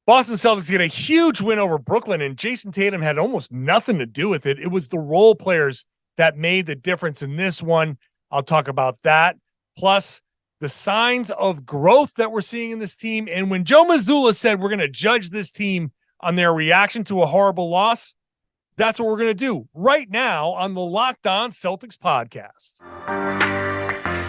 Boston Celtics get a huge win over Brooklyn, and Jayson Tatum had almost nothing to do with it. It was the role players that made the difference in this one. I'll talk about that. Plus, the signs of growth that we're seeing in this team. And when Joe Mazzulla said we're going to judge this team on their reaction to a horrible loss, that's what we're going to do right now on the Locked On Celtics podcast.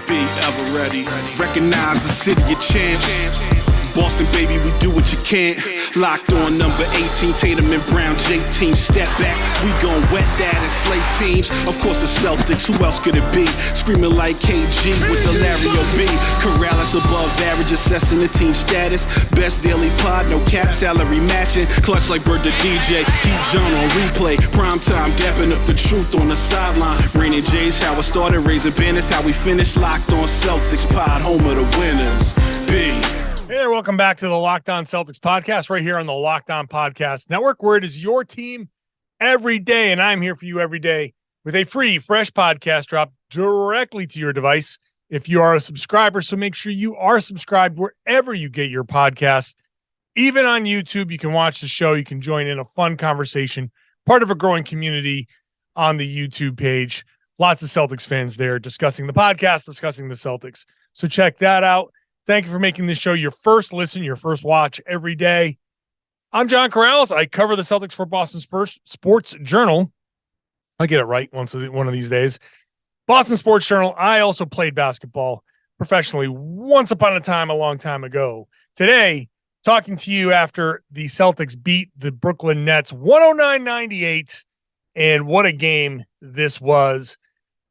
Be ever ready. Recognize the city of champs. Boston, baby, we do what you can't. Locked on number 18, Tatum and Brown, J-team, step back. We gon' wet that and slay teams. Of course, the Celtics, who else could it be? Screaming like KG with the Larry O.B. Karalis above average, assessing the team status. Best daily pod, no cap, salary matching. Clutch like Bird the DJ, keep John on replay. Prime time, dapping up the truth on the sideline. Raining J's, how it started, raising banners, how we finished. Locked on Celtics pod, home of the winners. B. Hey there, welcome back to the Locked On Celtics podcast right here on the Locked On Podcast Network, where it is your team every day, and I'm here for you every day with a free, fresh podcast drop directly to your device if you are a subscriber. So make sure you are subscribed wherever you get your podcast. Even on YouTube, you can watch the show. You can join in a fun conversation, part of a growing community on the YouTube page. Lots of Celtics fans there discussing the podcast, discussing the Celtics. So check that out. Thank you for making this show your first listen, your first watch every day. I'm John Karalis. I cover the Celtics for Boston Sports Journal. I get it right one of these days. Boston Sports Journal. I also played basketball professionally once upon a time, a long time ago. Today, talking to you after the Celtics beat the Brooklyn Nets 109-98, and what a game this was.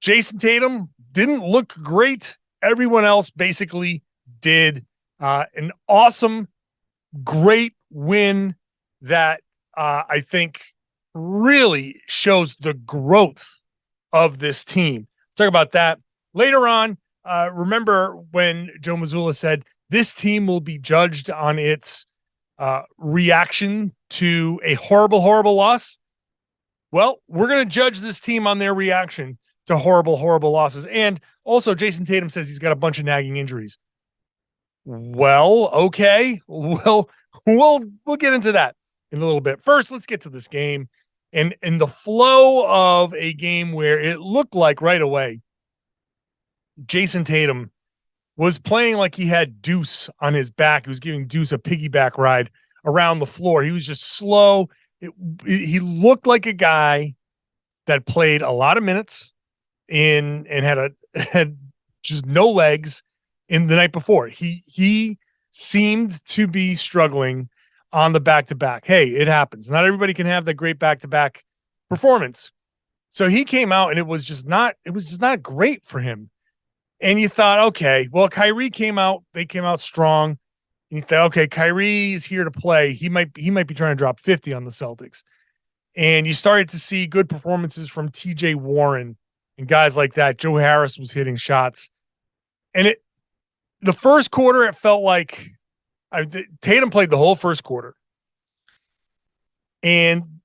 Jayson Tatum didn't look great. Everyone else basically did. An awesome, great win that I think really shows the growth of this team. Talk about that later on. Remember when Joe Mazzulla said this team will be judged on its reaction to a horrible, horrible loss? Well, we're going to judge this team on their reaction to horrible, horrible losses. And also, Jayson Tatum says he's got a bunch of nagging injuries. Well, okay. Well, we'll get into that in a little bit. First, let's get to this game and the flow of a game where it looked like right away Jayson Tatum was playing like he had Deuce on his back. He was giving Deuce a piggyback ride around the floor. He was just slow. He looked like a guy that played a lot of minutes and had just no legs in the night before. He seemed to be struggling on the back-to-back. Hey, it happens. Not everybody can have that great back-to-back performance. So he came out and it was just not great for him. And you thought, okay, well, Kyrie came out, they came out strong. And you thought, okay, Kyrie is here to play. He might be trying to drop 50 on the Celtics. And you started to see good performances from TJ Warren and guys like that. Joe Harris was hitting shots. And the first quarter, it felt like Tatum played the whole first quarter. And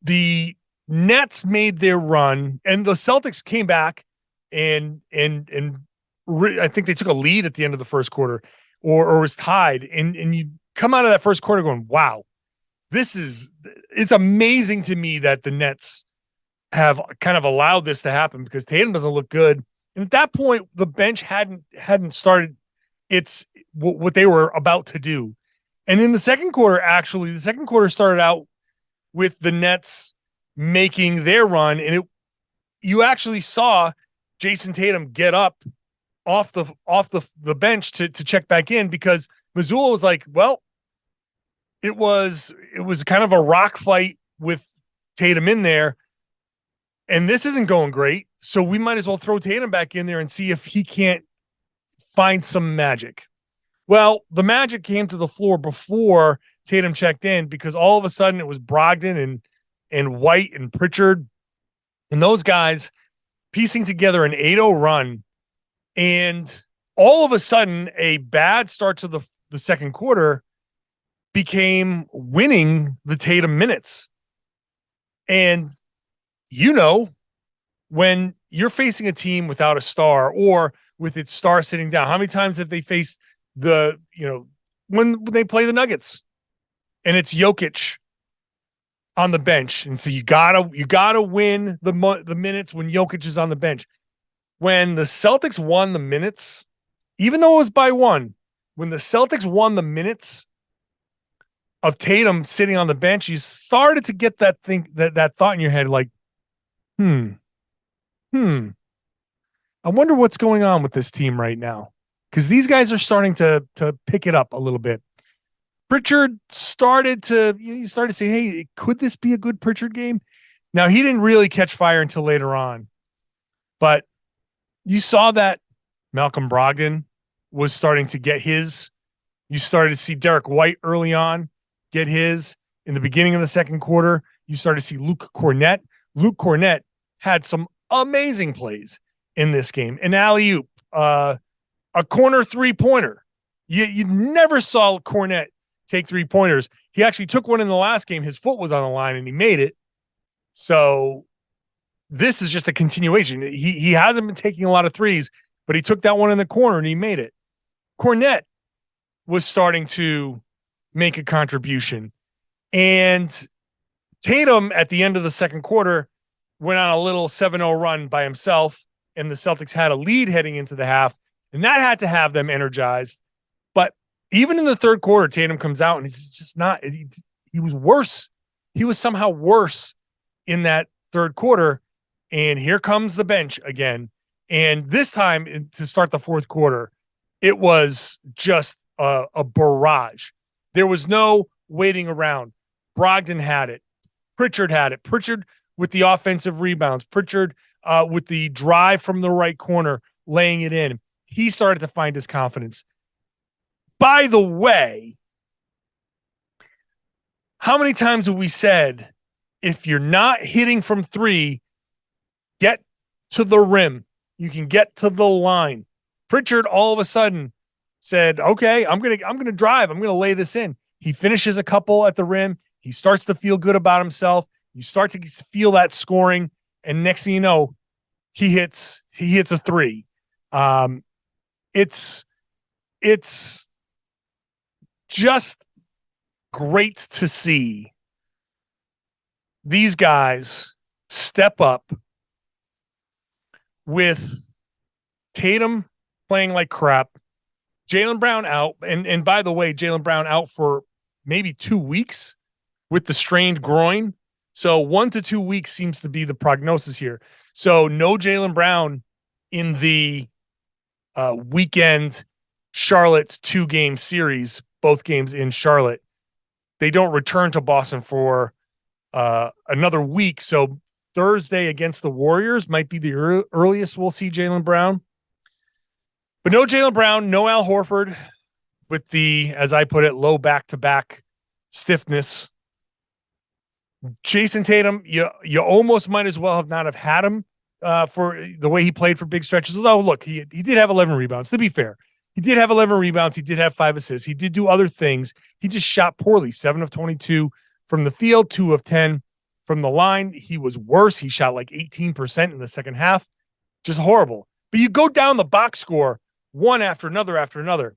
the Nets made their run, and the Celtics came back and I think they took a lead at the end of the first quarter or was tied. And you come out of that first quarter going, wow, it's amazing to me that the Nets have kind of allowed this to happen because Tatum doesn't look good. And at that point, the bench hadn't started what they were about to do. And in the second quarter, started out with the Nets making their run. And you actually saw Jayson Tatum get up off the bench to check back in because Mazzulla was like, well, it was kind of a rock fight with Tatum in there. And this isn't going great. So we might as well throw Tatum back in there and see if he can't find some magic. Well, the magic came to the floor before Tatum checked in because all of a sudden it was Brogdon and White and Pritchard and those guys piecing together an 8-0 run. And all of a sudden a bad start to the second quarter became winning the Tatum minutes. And when you're facing a team without a star or with its star sitting down, how many times have they faced the when they play the Nuggets, and it's Jokic on the bench, and so you gotta win the minutes when Jokic is on the bench. When the Celtics won the minutes, even though it was by one, when the Celtics won the minutes of Tatum sitting on the bench, you started to get that thought in your head, like, I wonder what's going on with this team right now, because these guys are starting to pick it up a little bit. Pritchard started to say, hey, could this be a good Pritchard game? Now, he didn't really catch fire until later on, but you saw that Malcolm Brogdon was starting to get his. You started to see Derrick White early on get his. In the beginning of the second quarter, you started to see Luke Kornet. Luke Kornet had some amazing plays in this game. An alley-oop, a corner three-pointer. You never saw Kornet take three-pointers. He actually took one in the last game. His foot was on the line, and he made it. So this is just a continuation. He hasn't been taking a lot of threes, but he took that one in the corner, and he made it. Kornet was starting to make a contribution. And Tatum, at the end of the second quarter, went on a little 7-0 run by himself, and the Celtics had a lead heading into the half, and that had to have them energized. But even in the third quarter, Tatum comes out, and he's just not – he was worse. He was somehow worse in that third quarter, and here comes the bench again. And this time, to start the fourth quarter, it was just a barrage. There was no waiting around. Brogdon had it. Pritchard had it. Pritchard with the offensive rebounds. Pritchard with the drive from the right corner, laying it in. He started to find his confidence. By the way, how many times have we said, if you're not hitting from three, get to the rim. You can get to the line. Pritchard all of a sudden said, okay, I'm gonna drive. I'm gonna lay this in. He finishes a couple at the rim. He starts to feel good about himself. You start to feel that scoring, and next thing you know, he hits a three. It's just great to see these guys step up with Tatum playing like crap, Jaylen Brown out. And by the way, Jaylen Brown out for maybe 2 weeks with the strained groin. So 1 to 2 weeks seems to be the prognosis here. So no Jaylen Brown in the weekend Charlotte 2-game series, both games in Charlotte. They don't return to Boston for another week. So Thursday against the Warriors might be the earliest we'll see Jaylen Brown. But no Jaylen Brown, no Al Horford with the, as I put it, low back-to-back stiffness. Jayson Tatum, you almost might as well have not have had him for the way he played for big stretches. Although, look, he did have 11 rebounds. To be fair, he did have 11 rebounds. He did have 5 assists. He did do other things. He just shot poorly. 7 of 22 from the field, 2 of 10 from the line. He was worse. He shot like 18% in the second half. Just horrible. But you go down the box score one after another.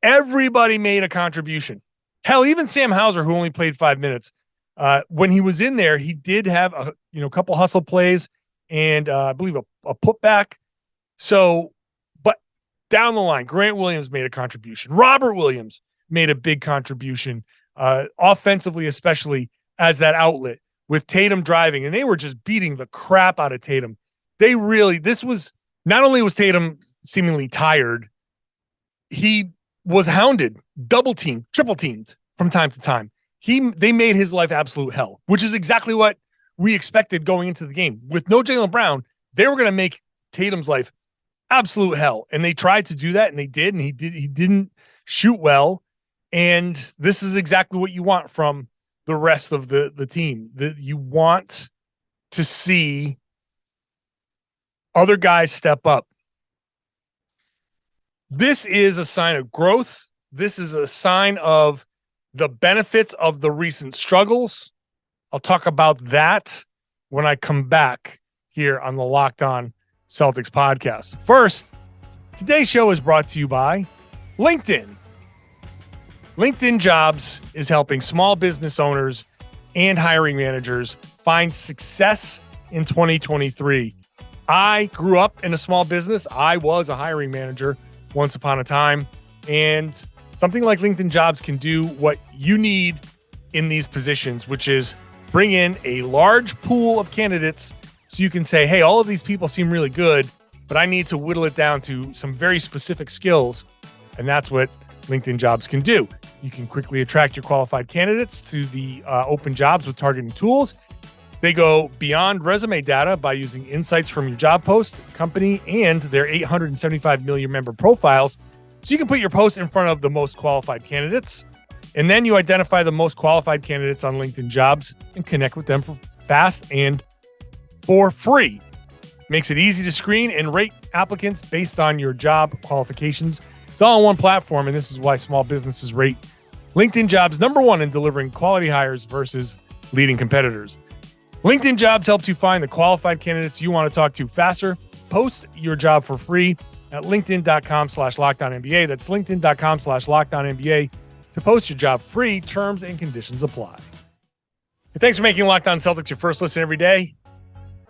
Everybody made a contribution. Hell, even Sam Hauser, who only played 5 minutes, when he was in there, he did have a couple hustle plays and I believe a putback. So, but down the line, Grant Williams made a contribution. Robert Williams made a big contribution, offensively, especially as that outlet with Tatum driving, and they were just beating the crap out of Tatum. Not only was Tatum seemingly tired, he was hounded, double teamed, triple teamed from time to time. They made his life absolute hell, which is exactly what we expected going into the game. With no Jaylen Brown, they were going to make Tatum's life absolute hell. And they tried to do that, and they did, and he didn't shoot well. And this is exactly what you want from the rest of the team. You want to see other guys step up. This is a sign of growth. This is a sign of the benefits of the recent struggles. I'll talk about that when I come back here on the Locked On Celtics podcast. First, today's show is brought to you by LinkedIn. LinkedIn Jobs is helping small business owners and hiring managers find success in 2023. I grew up in a small business. I was a hiring manager once upon a time, and something like LinkedIn Jobs can do what you need in these positions, which is bring in a large pool of candidates so you can say, hey, all of these people seem really good, but I need to whittle it down to some very specific skills. And that's what LinkedIn Jobs can do. You can quickly attract your qualified candidates to the open jobs with targeting tools. They go beyond resume data by using insights from your job post, company, and their 875 million member profiles. So you can put your post in front of the most qualified candidates. And then you identify the most qualified candidates on LinkedIn Jobs and connect with them for fast and for free. Makes it easy to screen and rate applicants based on your job qualifications. It's all on one platform, and this is why small businesses rate LinkedIn Jobs #1 in delivering quality hires versus leading competitors. LinkedIn Jobs helps you find the qualified candidates you want to talk to faster. Post your job for free at linkedin.com/LockedOnNBA. That's linkedin.com/LockedOnNBA to post your job free. Terms and conditions apply. And thanks for making Locked On Celtics your first listen every day.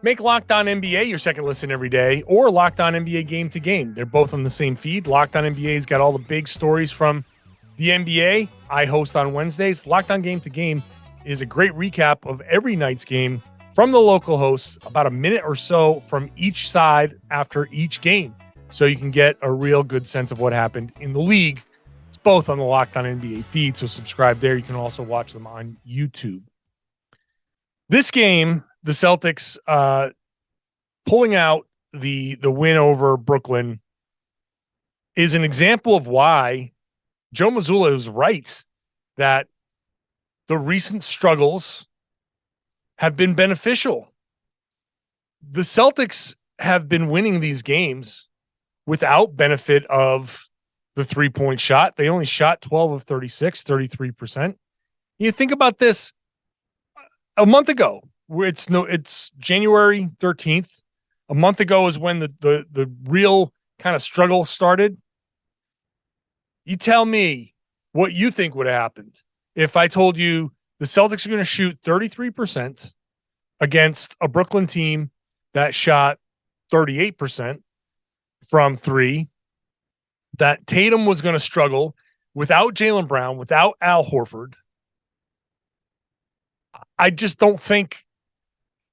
Make Locked On NBA your second listen every day, or Locked On NBA Game to Game. They're both on the same feed. Locked On NBA's got all the big stories from the NBA. I host on Wednesdays. Locked On Game to Game is a great recap of every night's game from the local hosts, about a minute or so from each side after each game. So you can get a real good sense of what happened in the league. It's both on the Locked On NBA feed, so subscribe there. You can also watch them on YouTube. This game, the Celtics pulling out the win over Brooklyn, is an example of why Joe Mazzulla is right that the recent struggles have been beneficial. The Celtics have been winning these games without benefit of the three-point shot. They only shot 12 of 36, 33%. You think about this a month ago. It's January 13th. A month ago is when the real kind of struggle started. You tell me what you think would have happened if I told you the Celtics are going to shoot 33% against a Brooklyn team that shot 38% from three, that Tatum was going to struggle without Jaylen Brown, without Al Horford. I just don't think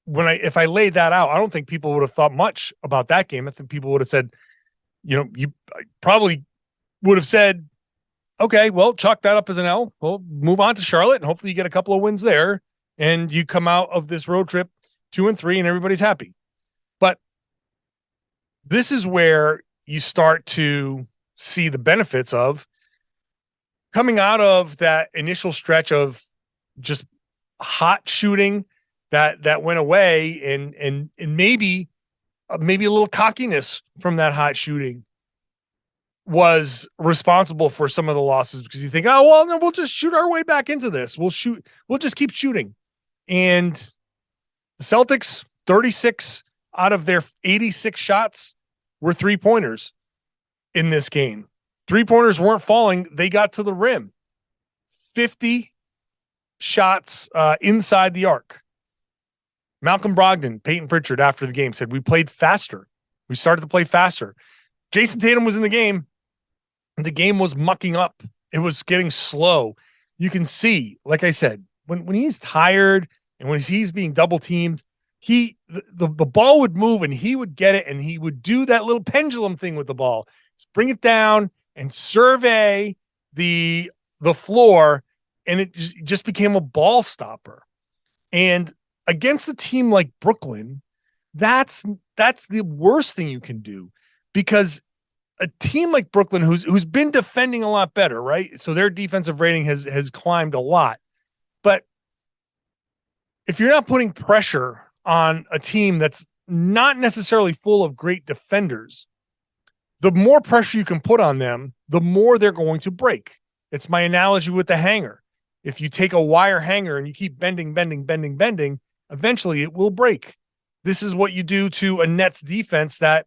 if I laid that out, I don't think people would have thought much about that game. I think people would have said, you probably would have said, okay, well, chalk that up as an L. We'll move on to Charlotte, and hopefully you get a couple of wins there, and you come out of this road trip 2-3, and everybody's happy. But this is where you start to see the benefits of coming out of that initial stretch of just hot shooting that went away, and maybe a little cockiness from that hot shooting was responsible for some of the losses, because you think, oh, well, no, we'll just shoot our way back into this. We'll just keep shooting. And the Celtics, 36 out of their 86 shots were three-pointers in this game. Three-pointers weren't falling. They got to the rim. 50 shots inside the arc. Malcolm Brogdon, Payton Pritchard, after the game said, we played faster. We started to play faster. Jayson Tatum was in the game. The game was mucking up. It was getting slow. You can see, like I said, when he's tired and when he's being double teamed, the ball would move and he would get it, and he would do that little pendulum thing with the ball. Just bring it down and survey the floor, and it just became a ball stopper. And against a team like Brooklyn, that's the worst thing you can do, because a team like Brooklyn, who's been defending a lot better, right? So their defensive rating has climbed a lot. But if you're not putting pressure on a team that's not necessarily full of great defenders, the more pressure you can put on them, the more they're going to break. It's my analogy with the hanger. If you take a wire hanger and you keep bending, eventually it will break. This is what you do to a Nets defense that,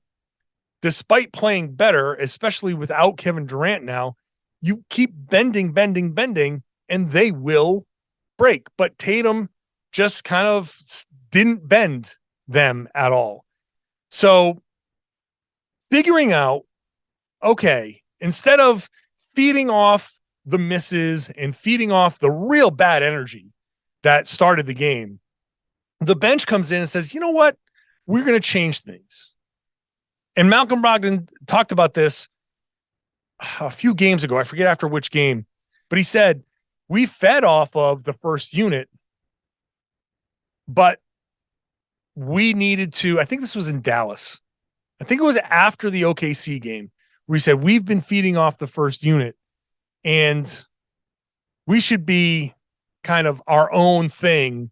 despite playing better, especially without Kevin Durant now, you keep bending, and they will break. But Tatum just kind of didn't bend them at all. So figuring out, okay, instead of feeding off the misses and feeding off the real bad energy that started the game, the bench comes in and says, you know what? We're going to change things. And Malcolm Brogdon talked about this a few games ago. I forget after which game, but he said, we fed off of the first unit, but we needed to, I think this was in Dallas. I think it was after the OKC game where he said, we've been feeding off the first unit and we should be kind of our own thing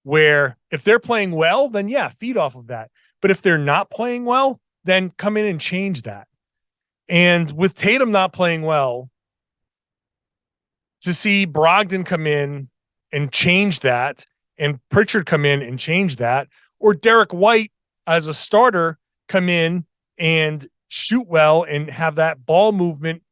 where if they're playing well, then yeah, feed off of that. But if they're not playing well, then come in and change that. And with Tatum not playing well, to see Brogdon come in and change that, and Pritchard come in and change that, or Derrick White as a starter come in and shoot well and have that ball movement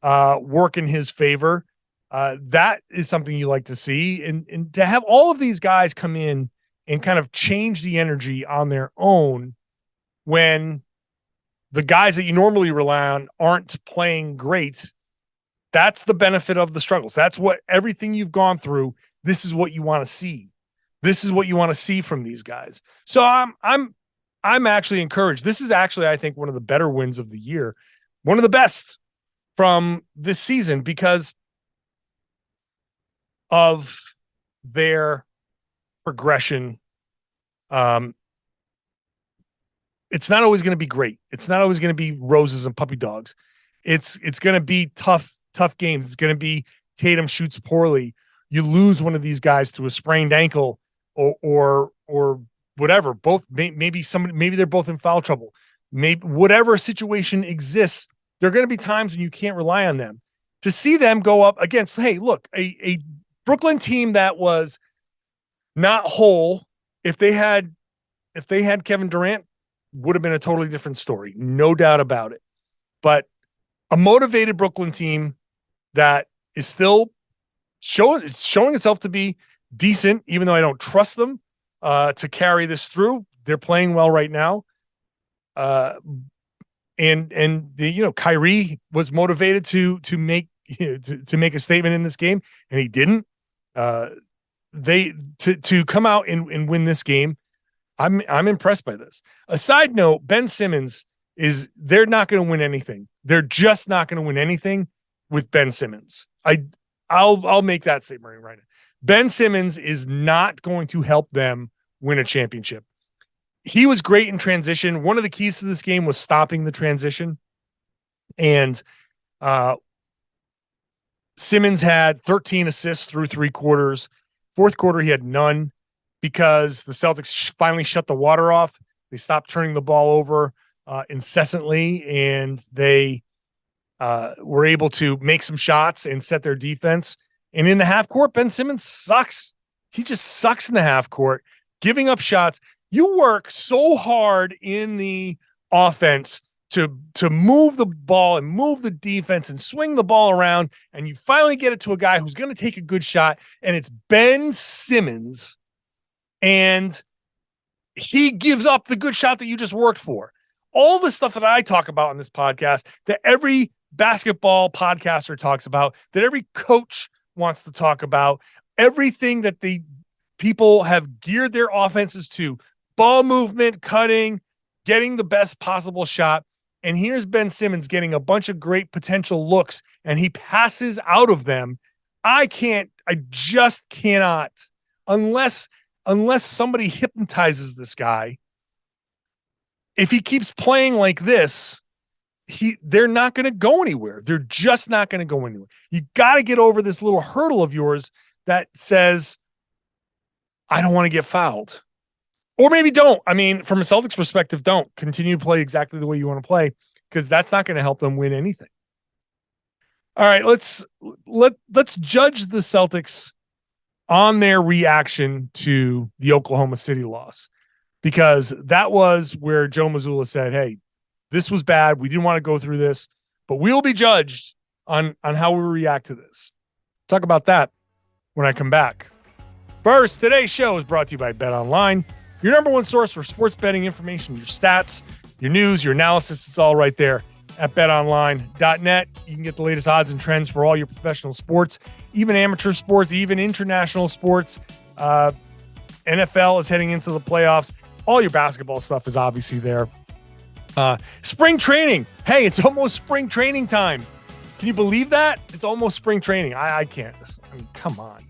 work in his favor, that is something you like to see. And to have all of these guys come in and kind of change the energy on their own when the guys that you normally rely on aren't playing great, that's the benefit of the struggles. That's what everything you've gone through. This is what you want to see. This is what you want to see from these guys. So I'm actually encouraged. This is actually, I think, one of the better wins of the year, one of the best from this season because of their progression. It's not always going to be great. It's not always going to be roses and puppy dogs. It's going to be tough games. It's going to be Tatum shoots poorly. You lose one of these guys to a sprained ankle or whatever. Both maybe they're both in foul trouble. Maybe whatever situation exists, there are going to be times when you can't rely on them. To see them go up against, hey, look, a Brooklyn team that was not whole. If they had Kevin Durant, would have been a totally different story. No doubt about it. But a motivated Brooklyn team that is still showing itself to be decent, even though I don't trust them to carry this through. They're playing well right now. And Kyrie was motivated to make a statement in this game, and he didn't. To come out and win this game, I'm impressed by this. A side note, Ben Simmons they're not going to win anything. They're just not going to win anything with Ben Simmons. I'll make that statement right now. Ben Simmons is not going to help them win a championship. He was great in transition. One of the keys to this game was stopping the transition. And Simmons had 13 assists through 3 quarters. Fourth quarter, he had none because the Celtics finally shut the water off. They stopped turning the ball over incessantly, and they were able to make some shots and set their defense. And in the half court, Ben Simmons sucks. He just sucks in the half court, giving up shots. You work so hard in the offense to move the ball and move the defense and swing the ball around, and you finally get it to a guy who's going to take a good shot, and it's Ben Simmons, and he gives up the good shot that you just worked for. All the stuff that I talk about on this podcast, that every basketball podcaster talks about, that every coach wants to talk about, everything that the people have geared their offenses to, ball movement, cutting, getting the best possible shot. And here's Ben Simmons getting a bunch of great potential looks, and he passes out of them. I just cannot, unless somebody hypnotizes this guy. If he keeps playing like this, they're not going to go anywhere. They're just not going to go anywhere. You got to get over this little hurdle of yours that says, I don't want to get fouled. Or maybe don't. I mean, from a Celtics perspective, don't. Continue to play exactly the way you want to play, because that's not going to help them win anything. All right, let's judge the Celtics on their reaction to the Oklahoma City loss, because that was where Joe Mazzulla said, hey, this was bad. We didn't want to go through this, but we'll be judged on how we react to this. Talk about that when I come back. First, today's show is brought to you by BetOnline, your number one source for sports betting information, your stats, your news, your analysis. It's all right there at betonline.net. You can get the latest odds and trends for all your professional sports, even amateur sports, even international sports. NFL is heading into the playoffs. All your basketball stuff is obviously there. Spring training. Hey, it's almost spring training time. Can you believe that? It's almost spring training. I can't. I mean, come on.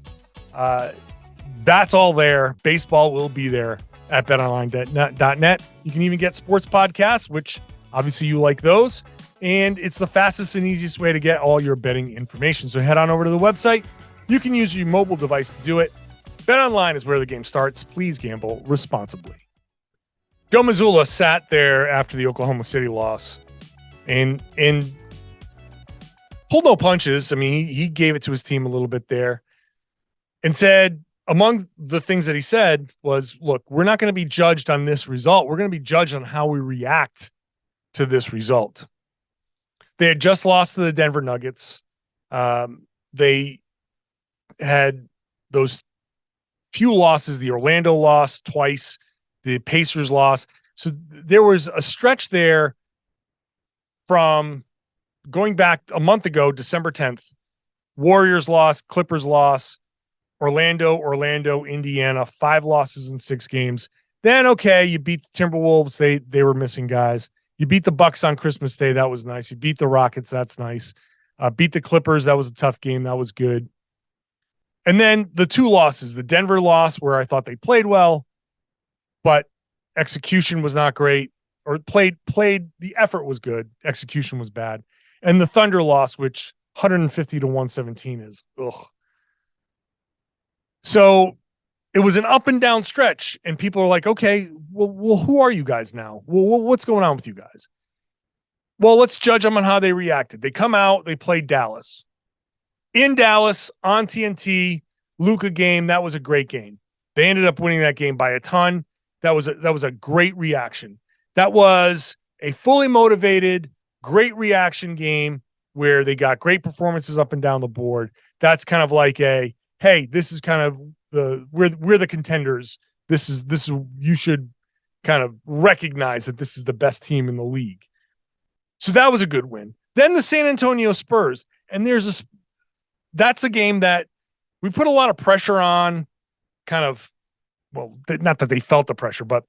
That's all there. Baseball will be there at betonline.net. You can even get sports podcasts, which obviously you like those. And it's the fastest and easiest way to get all your betting information. So head on over to the website. You can use your mobile device to do it. BetOnline is where the game starts. Please gamble responsibly. Joe Mazzulla sat there after the Oklahoma City loss and pulled no punches. I mean, he gave it to his team a little bit there and said, among the things that he said was, look, we're not going to be judged on this result. We're going to be judged on how we react to this result. They had just lost to the Denver Nuggets. They had those few losses, the Orlando loss twice, the Pacers loss. So there was a stretch there from going back a month ago, December 10th, Warriors loss, Clippers loss, Orlando, Indiana, 5 losses in 6 games. Then, okay, you beat the Timberwolves. They were missing guys. You beat the Bucks on Christmas Day. That was nice. You beat the Rockets. That's nice. Beat the Clippers. That was a tough game. That was good. And then the 2 losses, the Denver loss where I thought they played well, but execution was not great, or played, the effort was good. Execution was bad. And the Thunder loss, which 150 to 117 is, ugh. So it was an up and down stretch, and people are like, okay, well, who are you guys now? Well, what's going on with you guys? Well, let's judge them on how they reacted. They come out, they played Dallas. In Dallas, on TNT, Luka game, that was a great game. They ended up winning that game by a ton. That was a great reaction. That was a fully motivated, great reaction game where they got great performances up and down the board. That's kind of like a, hey, this is kind of we're the contenders. This is you should kind of recognize that this is the best team in the league. So that was a good win. Then the San Antonio Spurs, and that's a game that we put a lot of pressure on, kind of, well, not that they felt the pressure, but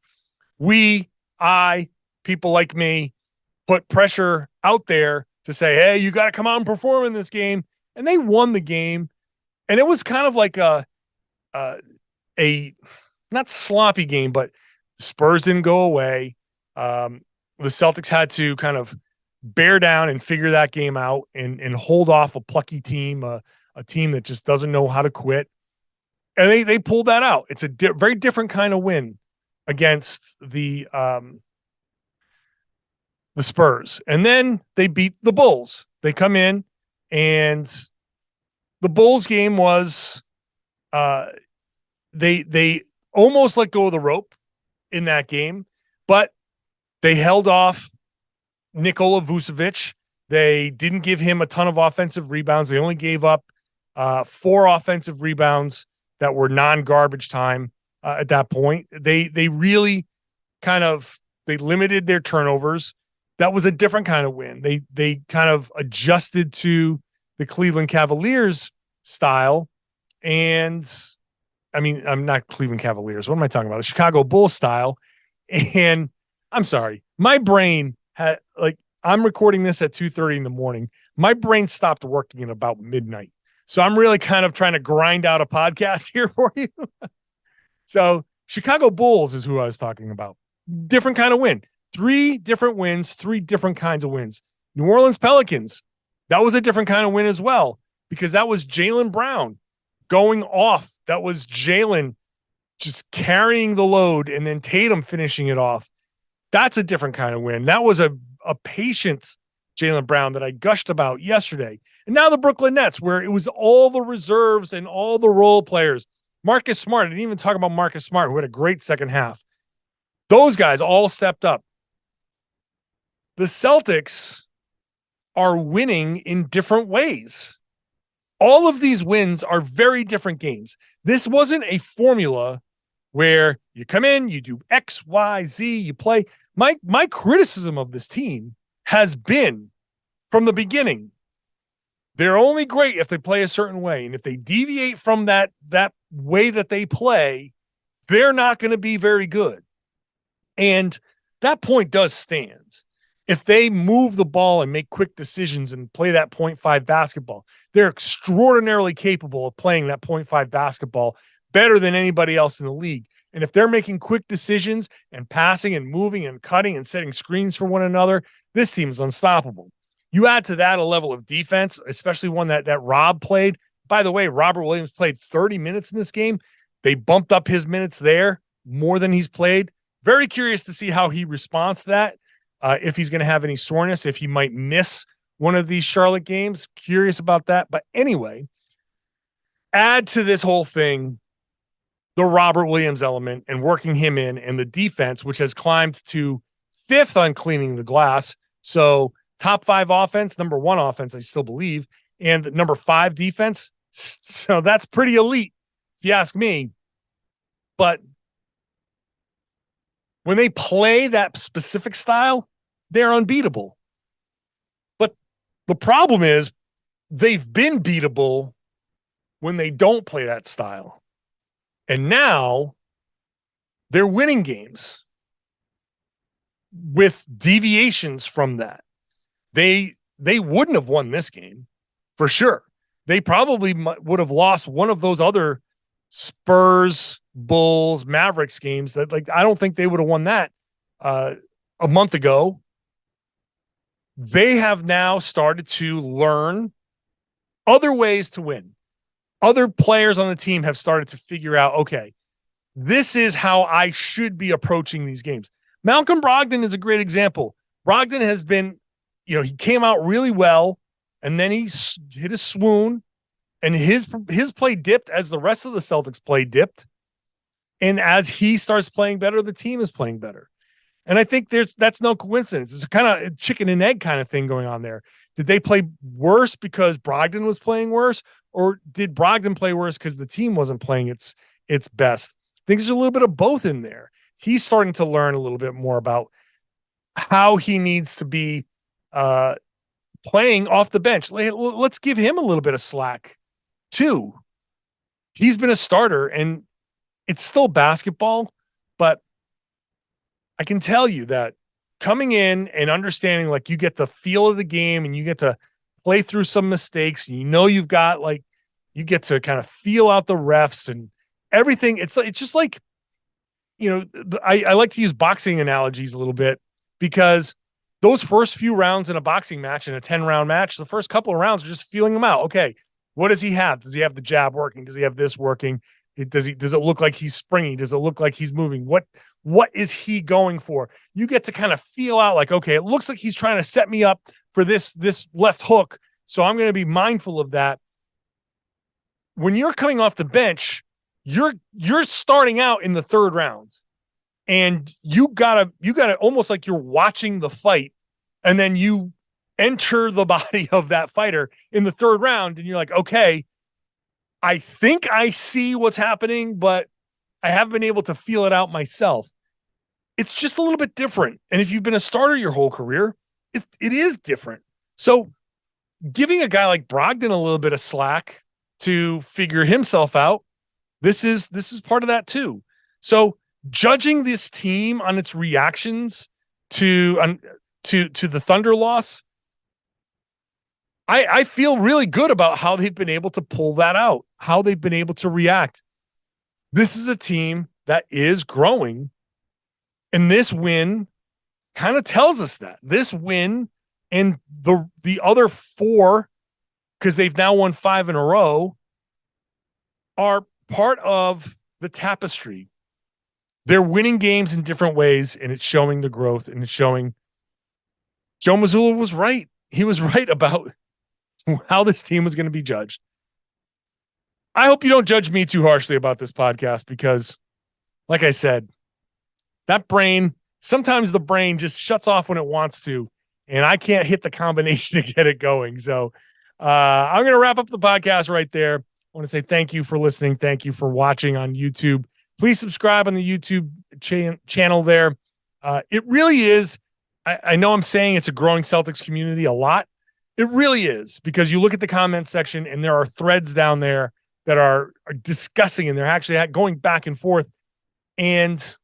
people like me, put pressure out there to say, hey, you got to come out and perform in this game. And they won the game. And it was kind of like a not sloppy game, but the Spurs didn't go away. The Celtics had to kind of bear down and figure that game out and hold off a plucky team, a team that just doesn't know how to quit. And they pulled that out. It's a very different kind of win against the Spurs. And then they beat the Bulls. They come in, and the Bulls game was they almost let go of the rope in that game, but they held off Nikola Vucevic. They didn't give him a ton of offensive rebounds. They only gave up 4 offensive rebounds that were non-garbage time at that point. They really they limited their turnovers. That was a different kind of win. They kind of adjusted to the Cleveland Cavaliers style. And I mean, I'm not Cleveland Cavaliers. What am I talking about? The Chicago Bulls style. And I'm sorry, my brain had, I'm recording this at 2:30 in the morning. My brain stopped working at about midnight. So I'm really kind of trying to grind out a podcast here for you. So Chicago Bulls is who I was talking about. Different kind of win. 3 different wins, 3 different kinds of wins. New Orleans Pelicans, that was a different kind of win as well, because that was Jaylen Brown going off. That was Jaylen just carrying the load, and then Tatum finishing it off. That's a different kind of win. That was a patient Jaylen Brown that I gushed about yesterday. And now the Brooklyn Nets, where it was all the reserves and all the role players. Marcus Smart, I didn't even talk about Marcus Smart, who had a great second half. Those guys all stepped up. The Celtics are winning in different ways. All of these wins are very different games. This wasn't a formula where you come in, you do X, Y, Z, you play. My criticism of this team has been from the beginning, they're only great if they play a certain way. And if they deviate from that way that they play, they're not going to be very good. And that point does stand. If they move the ball and make quick decisions and play that 0.5 basketball, they're extraordinarily capable of playing that 0.5 basketball better than anybody else in the league. And if they're making quick decisions and passing and moving and cutting and setting screens for one another, this team is unstoppable. You add to that a level of defense, especially one that Rob played. By the way, Robert Williams played 30 minutes in this game. They bumped up his minutes there more than he's played. Very curious to see how he responds to that. If he's going to have any soreness, if he might miss one of these Charlotte games. Curious about that. But anyway, add to this whole thing the Robert Williams element and working him in, and the defense, which has climbed to 5th on cleaning the glass. So top 5 offense, number 1 offense, I still believe, and number 5 defense. So that's pretty elite, if you ask me. But when they play that specific style, they're unbeatable. But the problem is they've been beatable when they don't play that style. And now they're winning games with deviations from that. They wouldn't have won this game for sure. They probably would have lost one of those other Spurs, Bulls, Mavericks games that, like, I don't think they would have won that a month ago. They have now started to learn other ways to win. Other players on the team have started to figure out, okay, this is how I should be approaching these games. Malcolm Brogdon is a great example. Brogdon has been, he came out really well, and then he hit a swoon, and his play dipped as the rest of the Celtics play dipped. And as he starts playing better, the team is playing better. And I think that's no coincidence. It's a kind of chicken and egg kind of thing going on there. Did they play worse because Brogdon was playing worse, or did Brogdon play worse because the team wasn't playing its best? I think there's a little bit of both in there. He's starting to learn a little bit more about how he needs to be playing off the bench. Let's give him a little bit of slack too. He's been a starter, and it's still basketball, but I can tell you that coming in and understanding, like, you get the feel of the game and you get to play through some mistakes. You've got, like, you get to kind of feel out the refs and everything. It's just like, I like to use boxing analogies a little bit, because those first few rounds in a boxing match, in a 10-round match, the first couple of rounds are just feeling them out. Okay, what does he have? Does he have the jab working? Does he have this working? Does it look like he's springy? Does it look like he's moving? What is he going for? You get to kind of feel out, like, okay, it looks like he's trying to set me up for this left hook, so I'm going to be mindful of that. When you're coming off the bench, you're starting out in the 3rd round, and you gotta almost like you're watching the fight, and then you enter the body of that fighter in the 3rd round, and you're like, okay, I think I see what's happening, but I haven't been able to feel it out myself. It's just a little bit different. And if you've been a starter your whole career, it is different. So giving a guy like Brogdon a little bit of slack to figure himself out, this is part of that too. So judging this team on its reactions to the Thunder loss, I feel really good about how they've been able to pull that out, how they've been able to react. This is a team that is growing, and this win kind of tells us that. This win and the other 4, because they've now won 5 in a row, are part of the tapestry. They're winning games in different ways, and it's showing the growth, and it's showing Joe Mazzulla was right. He was right about how this team was going to be judged. I hope you don't judge me too harshly about this podcast, because, like I said, sometimes the brain just shuts off when it wants to, and I can't hit the combination to get it going. So I'm going to wrap up the podcast right there. I want to say thank you for listening. Thank you for watching on YouTube. Please subscribe on the YouTube channel there. It really is. I know I'm saying it's a growing Celtics community a lot. It really is, because you look at the comment section and there are threads down there that are discussing, and they're actually going back and forth. And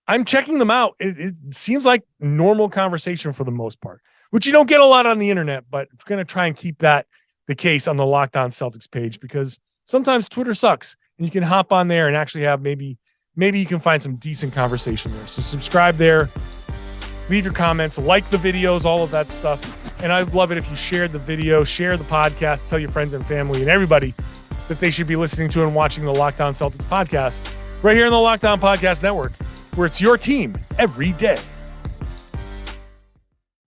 I'm checking them out. It seems like normal conversation for the most part, which you don't get a lot on the internet, but it's going to try and keep that the case on the Locked On Celtics page, because sometimes Twitter sucks and you can hop on there and actually have maybe you can find some decent conversation there. So subscribe there, leave your comments, like the videos, all of that stuff. And I'd love it if you shared the video, share the podcast, tell your friends and family and everybody that they should be listening to and watching the Locked On Celtics podcast right here in the Locked On Podcast Network, where it's your team every day.